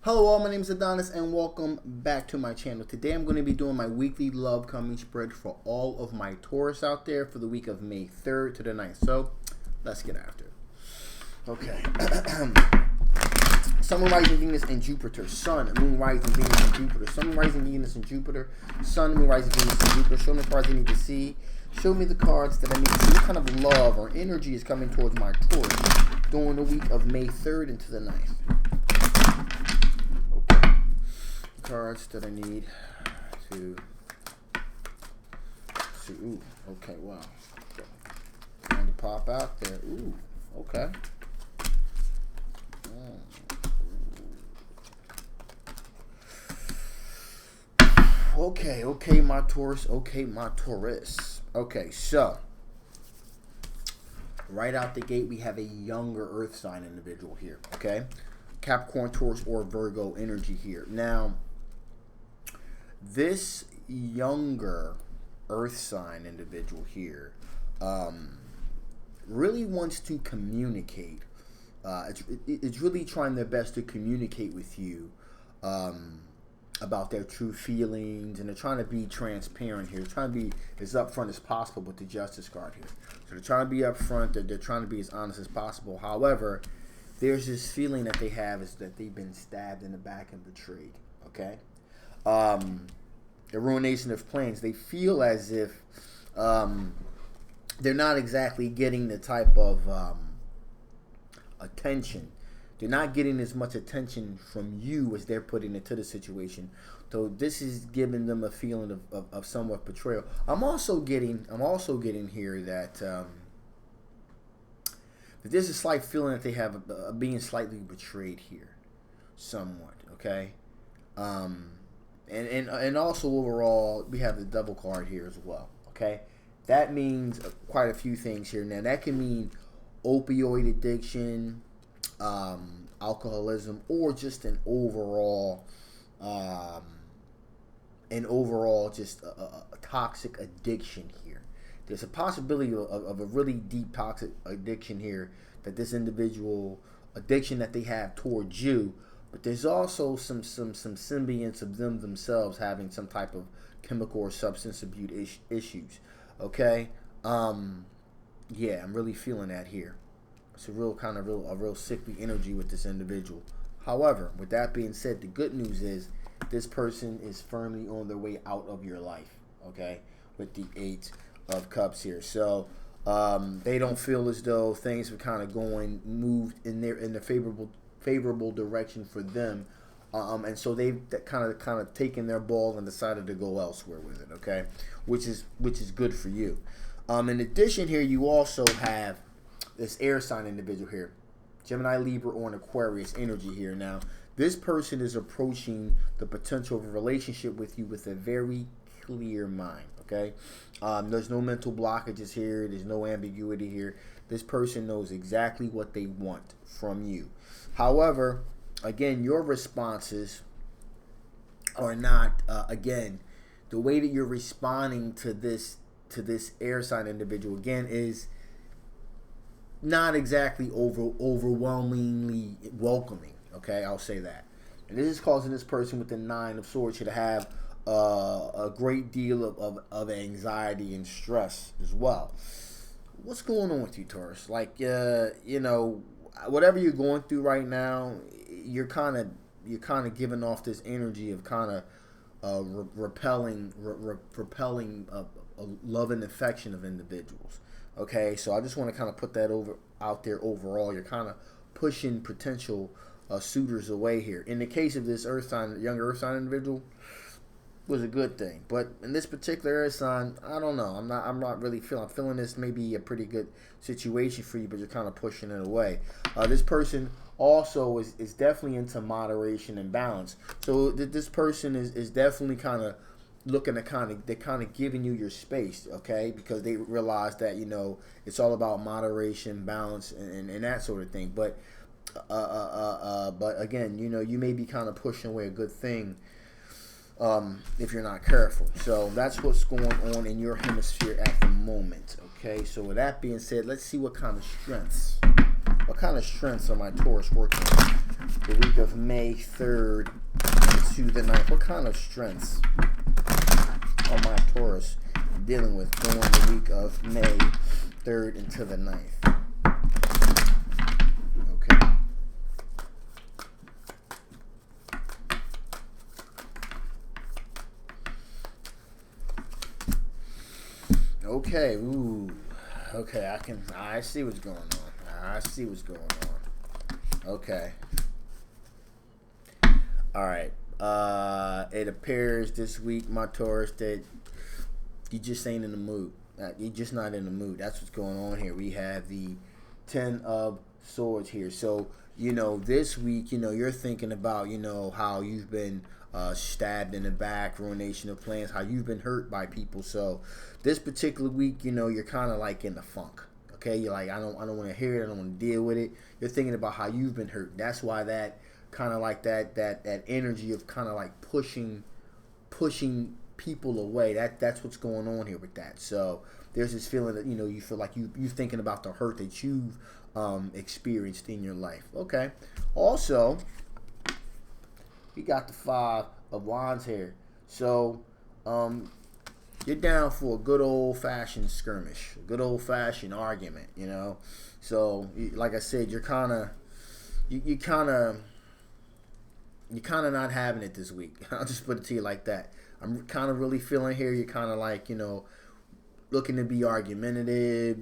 Hello all, my name is Adonis and welcome back to my channel. Today I'm going to be doing my weekly love coming spread for all of my Taurus out there for the week of May 3rd to the 9th. So, let's get after it. Okay. Sun, Moon, Rising, Venus, and Jupiter. Sun, Moon, Rising, Venus, and Jupiter. Sun, Moon, Rising, Venus, and Jupiter. Sun, Moon, Rising, Venus, and Jupiter. Show me the cards I need to see. Show me the cards that I need to see. What kind of love or energy is coming towards my Taurus during the week of May 3rd into the 9th. Cards that I need to see. Ooh, okay, wow. Trying to pop out there. Ooh, okay. Okay, my Taurus. Okay, my Taurus. Okay, so right out the gate, we have a younger Earth sign individual here. Okay, Capricorn, Taurus, or Virgo energy here. Now, this younger Earth sign individual here really wants to communicate. It's really trying their best to communicate with you about their true feelings, and they're trying to be transparent here. They're trying to be as upfront as possible with the Justice card here. So they're trying to be upfront. They're trying to be as honest as possible. However, there's this feeling that they have is that they've been stabbed in the back and betrayed. Okay. The ruination of plans. They feel as if they're not exactly getting the type of attention. They're not getting as much attention from you as they're putting into the situation. So this is giving them a feeling of somewhat betrayal. I'm also getting here that there's a slight feeling that they have being slightly betrayed here, somewhat. Okay. And also overall, we have the Devil card here as well. Okay, that means quite a few things here. Now that can mean opioid addiction, alcoholism, or just an overall just a toxic addiction here. There's a possibility of a really deep toxic addiction here, that this individual addiction that they have towards you. But there's also some symbionts of them themselves having some type of chemical or substance abuse issues. Okay, yeah, I'm really feeling that here. It's a real sickly energy with this individual. However, with that being said, the good news is this person is firmly on their way out of your life. Okay, with the 8 of Cups here, so they don't feel as though things are kind of moved in the favorable direction for them, and so they've kind of taken their ball and decided to go elsewhere with it. Okay, which is good for you. In addition, here you also have this air sign individual here, Gemini, Libra, or an Aquarius energy here. Now, this person is approaching the potential of a relationship with you with a very clear mind. Okay, there's no mental blockages here. There's no ambiguity here. This person knows exactly what they want from you. However, again, your responses are not, again, the way that you're responding to this air sign individual, again, is not exactly overwhelmingly welcoming. Okay, I'll say that. And this is causing this person with the 9 of Swords to have a great deal of anxiety and stress as well. What's going on with you, Taurus? Like, whatever you're going through right now, you're kind of giving off this energy of kind of repelling a love and affection of individuals. Okay, so I just want to kind of put that out there overall. You're kind of pushing potential suitors away here. In the case of this younger Earth sign individual, was a good thing, but in this particular air sign, I don't know. I'm not really feeling this may be a pretty good situation for you, but you're kind of pushing it away. This person also is definitely into moderation and balance. So this person is definitely kind of looking to they're kind of giving you your space, okay? Because they realize that it's all about moderation, balance, and that sort of thing. But again, you may be kind of pushing away a good thing. If you're not careful. So that's what's going on in your hemisphere at the moment. Okay, so with that being said, let's see what kind of strengths What kind of strengths are my Taurus working the week of May 3rd to the 9th? What kind of strengths are my Taurus dealing with during the week of May 3rd into the 9th? Okay. Okay, ooh. Okay, I see what's going on. I see what's going on. Okay. Alright. It appears this week, my Taurus, that you just ain't in the mood. You're just not in the mood. That's what's going on here. We have the 10 of Swords here. So, this week, you're thinking about, how you've been stabbed in the back, ruination of plans, how you've been hurt by people. So, this particular week, you're kind of like in the funk. Okay, you're like, I don't want to hear it. I don't want to deal with it. You're thinking about how you've been hurt. That's why that kind of like that energy of kind of like pushing people away. That's what's going on here with that. So there's this feeling that you feel like you're thinking about the hurt that you've experienced in your life. Okay. Also, we got the 5 of Wands here. So you're down for a good old-fashioned skirmish, a good old-fashioned argument, So, like I said, you're kind of not having it this week. I'll just put it to you like that. I'm kind of really feeling here. You're kind of like, looking to be argumentative,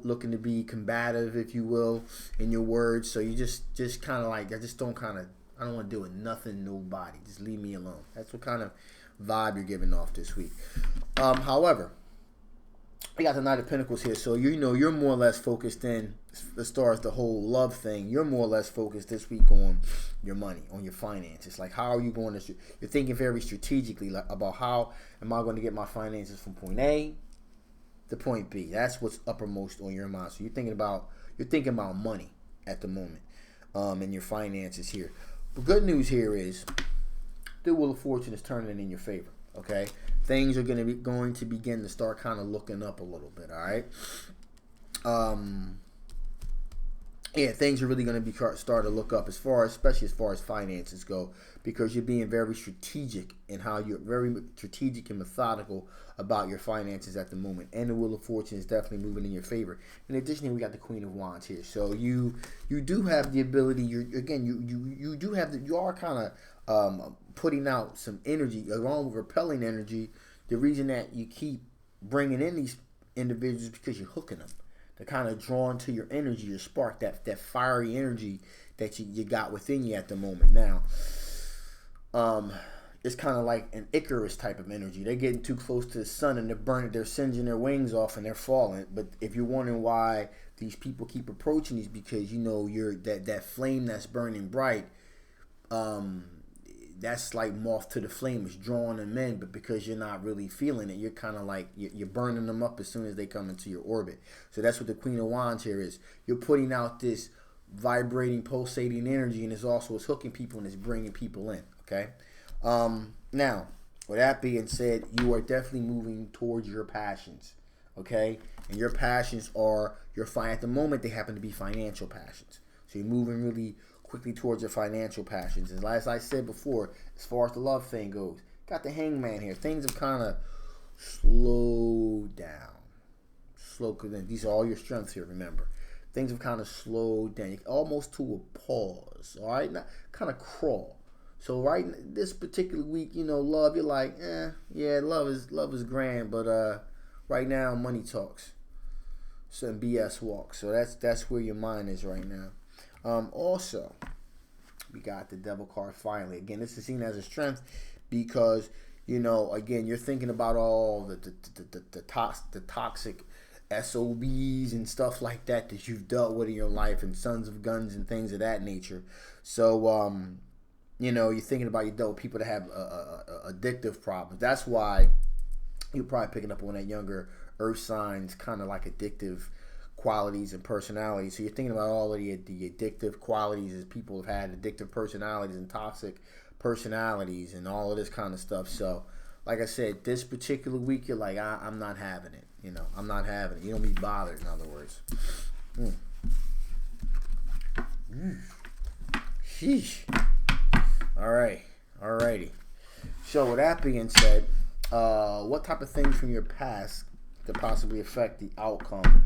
looking to be combative, if you will, in your words. So you just kind of like, I don't want to deal with nothing, nobody. Just leave me alone. That's what kind of vibe you're giving off this week. However, we got the Knight of Pentacles here, so you're more or less focused in, as far as the whole love thing, you're more or less focused this week on your money, on your finances. Like, how are you going to, you're thinking very strategically about how am I going to get my finances from point A to point B. That's what's uppermost on your mind. So you're thinking about money at the moment, and your finances here. The good news here is the Wheel of Fortune is turning in your favor. Okay, things are going to begin to start kind of looking up a little bit. All right. Yeah, things are really going to be start to look up especially as far as finances go, because you're being very strategic in how you're very strategic and methodical about your finances at the moment. And the Wheel of Fortune is definitely moving in your favor. In addition, we got the Queen of Wands here. So you do have the ability. You are kind of putting out some energy along with repelling energy. The reason that you keep bringing in these individuals is because you're hooking them. They're kind of drawn to your energy, your spark, that fiery energy that you got within you at the moment. Now, it's kind of like an Icarus type of energy. They're getting too close to the sun and they're singeing their wings off and they're falling. But if you're wondering why these people keep approaching these, because you're that flame that's burning bright, that's like moth to the flame. It's drawing them in, but because you're not really feeling it, you're kind of like you're burning them up as soon as they come into your orbit. So that's what the Queen of Wands here is. You're putting out this vibrating, pulsating energy, and it's hooking people and it's bringing people in. Okay. Now, with that being said, you are definitely moving towards your passions. Okay, and your passions are at the moment they happen to be financial passions. So you're moving really quickly towards your financial passions. And as I said before, as far as the love thing goes, got the Hangman here. Things have kind of slowed down. These are all your strengths here, remember. Things have kind of slowed down, almost to a pause, all right? Not kind of crawl. So right this particular week, love, you're like, yeah, love is grand, but right now money talks. Some BS walks. So that's where your mind is right now. Also, we got the Devil card finally. Again, this is seen as a strength because, again, you're thinking about all the toxic SOBs and stuff like that you've dealt with in your life, and sons of guns and things of that nature. So, you're thinking about you dealt with people that have addictive problems. That's why you're probably picking up on that younger earth signs kind of like addictive qualities and personalities. So you're thinking about all of the addictive qualities as people have had addictive personalities and toxic personalities and all of this kind of stuff. So like I said, this particular week you're like, I'm not having it. I'm not having it. You don't be bothered, in other words. Sheesh. Alrighty. So with that being said, what type of things from your past could possibly affect the outcome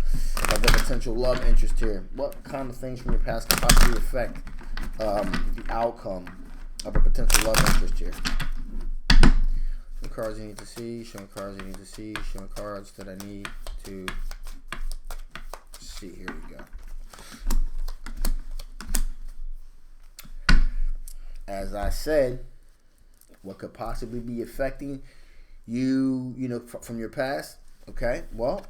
of the potential love interest here? What kind of things from your past could possibly affect the outcome of a potential love interest here? Show cards you need to see. Showing cards you need to see. Showing cards that I need to see. Here we go. As I said, what could possibly be affecting you, from your past? Okay, well,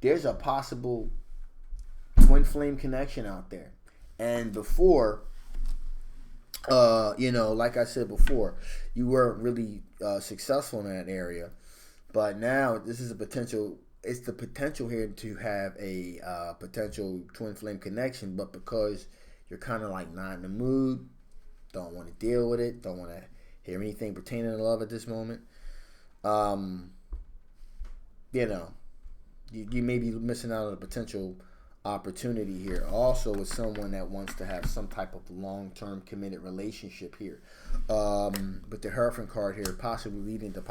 there's a possible twin flame connection out there. And before, like I said before, you weren't really successful in that area. But now this is it's the potential here to have a potential twin flame connection. But because you're kind of like not in the mood, don't want to deal with it, don't want to hear anything pertaining to love at this moment, you may be missing out on a potential opportunity here. Also with someone that wants to have some type of long-term committed relationship here. With the Hierophant card here, possibly leading to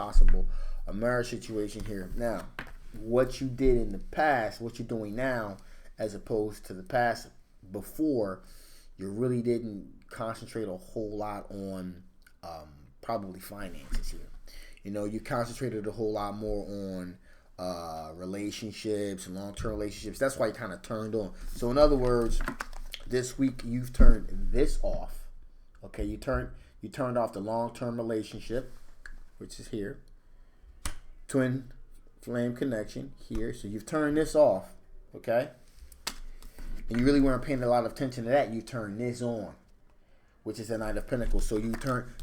a marriage situation here. Now, what you did in the past, what you're doing now, as opposed to the past before, you really didn't concentrate a whole lot on probably finances here. You concentrated a whole lot more on relationships and long-term relationships. That's why you kind of turned on. So in other words, this week you've turned this off. Okay, you turned off the long-term relationship, which is here. Twin flame connection here. So you've turned this off. Okay? And you really weren't paying a lot of attention to that. You turned this on, which is the Knight of Pentacles. So you turn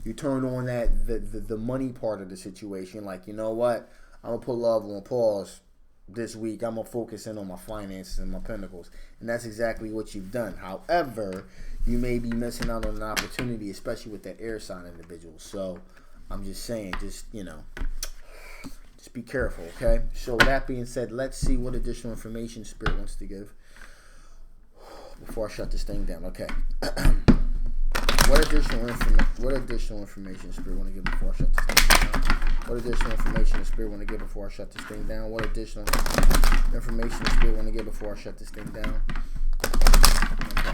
on that the money part of the situation. Like, you know what? I'm gonna put love on pause this week. I'm gonna focus in on my finances and my Pentacles, and that's exactly what you've done. However, you may be missing out on an opportunity, especially with that air sign individual. So I'm just saying, just be careful, okay? So with that being said, let's see what additional information Spirit wants to give before I shut this thing down. Okay. What additional information Spirit want to give before I shut this thing down? What additional information does Spirit want to give before I shut this thing down? What additional information does Spirit want to give before I shut this thing down? Okay.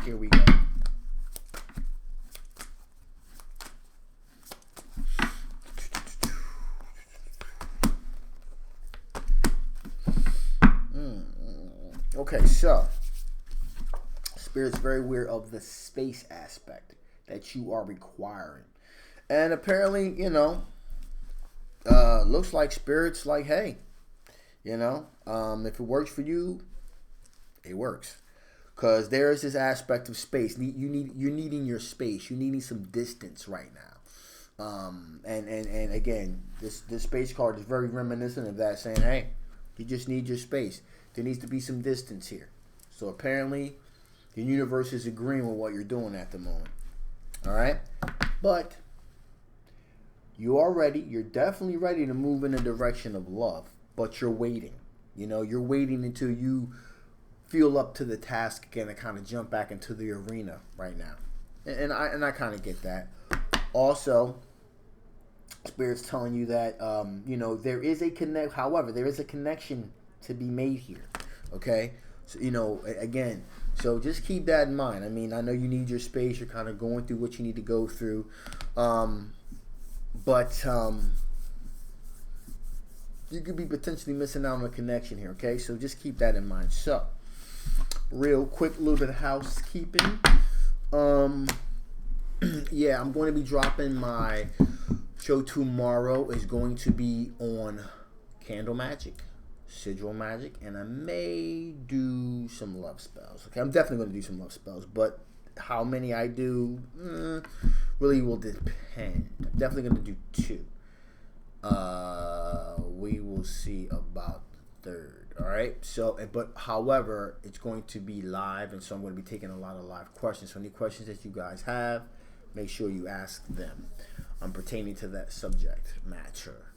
Here we go. Okay, so Spirit's very aware of the space aspect that you are requiring. And apparently, looks like Spirit's like, hey, if it works for you, it works. Because there is this aspect of space. You're needing your space. You're needing some distance right now. And again, this space card is very reminiscent of that, saying, hey, you just need your space. There needs to be some distance here. So apparently, the universe is agreeing with what you're doing at the moment. All right? But you are ready. You're definitely ready to move in the direction of love. But you're waiting. You're waiting until you feel up to the task again and kind of jump back into the arena right now. And I kind of get that. Also, Spirit's telling you that, there is a connect. However, there is a connection to be made here. Okay? So, again, so just keep that in mind. I mean, I know you need your space. You're kind of going through what you need to go through. But you could be potentially missing out on a connection here, okay? So just keep that in mind. So, real quick, a little bit of housekeeping. Yeah, I'm going to be dropping my show tomorrow. Is going to be on candle magic, sigil magic, and I may do some love spells. Okay, I'm definitely going to do some love spells, but how many I do really will depend. I'm definitely going to do 2. We will see about the 3rd. All right. So, but however, it's going to be live, and so I'm going to be taking a lot of live questions. So, any questions that you guys have, make sure you ask them. Pertaining to that subject matter.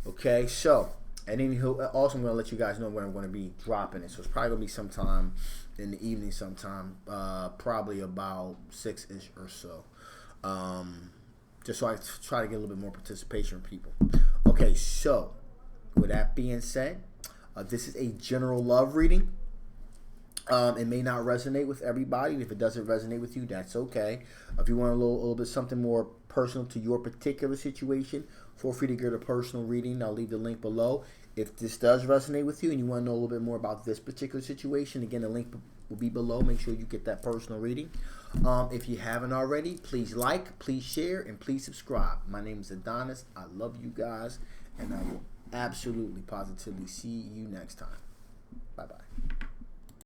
Okay. So, and then also I'm going to let you guys know when I'm going to be dropping it. So it's probably going to be sometime in the evening sometime, probably about 6-ish or so. Just so I try to get a little bit more participation from people. Okay, so with that being said, this is a general love reading. It may not resonate with everybody. If it doesn't resonate with you, that's okay. If you want a little bit something more personal to your particular situation, feel free to get a personal reading. I'll leave the link below. If this does resonate with you and you want to know a little bit more about this particular situation, again, the link will be below. Make sure you get that personal reading. If you haven't already, please like, please share, and please subscribe. My name is Adonis. I love you guys, and I will absolutely, positively see you next time. Bye-bye.